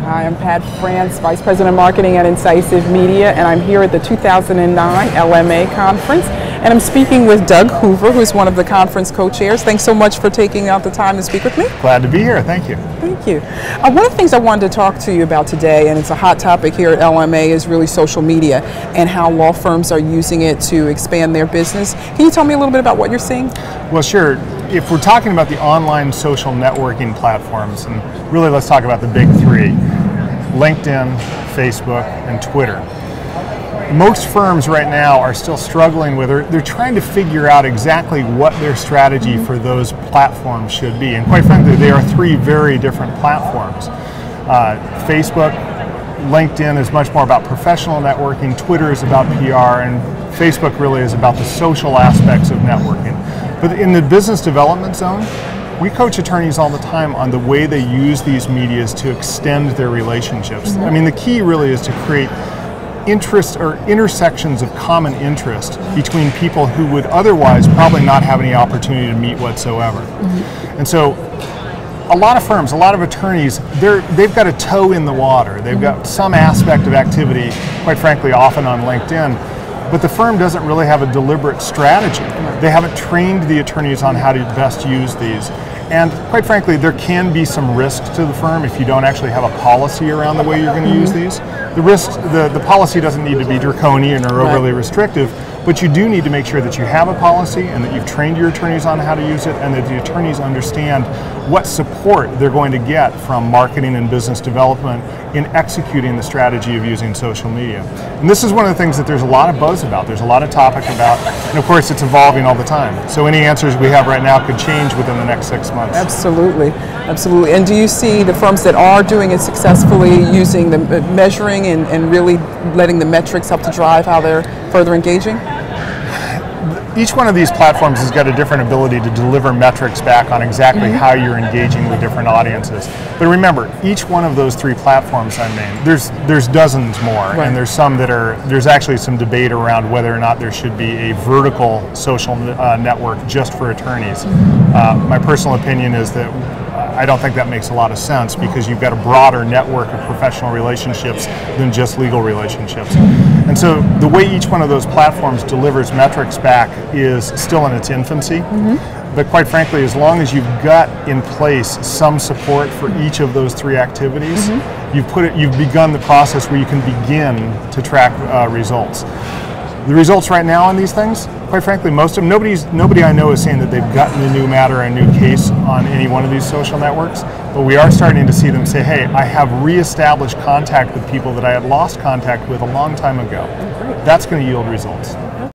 Hi, I'm Pat France, Vice President of Marketing at Incisive Media, and I'm here at the 2009 LMA conference. And I'm speaking with Doug Hoover, who is one of the conference co-chairs. Thanks so much for taking out the time to speak with me. Glad to be here. Thank you. Thank you. One of the things I wanted to talk to you about today, and it's a hot topic here at LMA, is really social media and how law firms are using it to expand their business. Can you tell me a little bit about what you're seeing? Well, sure. If we're talking about the online social networking platforms, and really let's talk about the big three, LinkedIn, Facebook, and Twitter. Most firms right now are still struggling with, or they're trying to figure out exactly what their strategy for those platforms should be. And quite frankly, they are three very different platforms. Facebook, LinkedIn is much more about professional networking, Twitter is about PR, and Facebook really is about the social aspects of networking. But in the business development zone, we coach attorneys all the time on the way they use these medias to extend their relationships. I mean, the key really is to create interest or intersections of common interest between people who would otherwise probably not have any opportunity to meet whatsoever. And so a lot of firms, a lot of attorneys, they've got a toe in the water. They've got some aspect of activity, quite frankly, often on LinkedIn, but the firm doesn't really have a deliberate strategy. They haven't trained the attorneys on how to best use these. And quite frankly, there can be some risk to the firm if you don't actually have a policy around the way you're going to use these. The policy doesn't need to be draconian or overly restrictive, but you do need to make sure that you have a policy and that you've trained your attorneys on how to use it, and that the attorneys understand what support they're going to get from marketing and business development in executing the strategy of using social media. And this is one of the things that there's a lot of buzz about, there's a lot of topic about, and of course it's evolving all the time. So any answers we have right now could change within the next 6 months. Absolutely, absolutely. And do you see the firms that are doing it successfully using the measuring and really letting the metrics help to drive how they're further engaging? Each one of these platforms has got a different ability to deliver metrics back on exactly how you're engaging with different audiences. But remember, each one of those three platforms I named, there's dozens more, and there's some that there's actually some debate around whether or not there should be a vertical social network just for attorneys. My personal opinion is that I don't think that makes a lot of sense, because you've got a broader network of professional relationships than just legal relationships. And so the way each one of those platforms delivers metrics back is still in its infancy. But quite frankly, as long as you've got in place some support for each of those three activities, you've begun the process where you can begin to track results. The results right now on these things, quite frankly, most of them, nobody I know is saying that they've gotten a new matter or a new case on any one of these social networks, but we are starting to see them say, hey, I have reestablished contact with people that I had lost contact with a long time ago. That's going to yield results.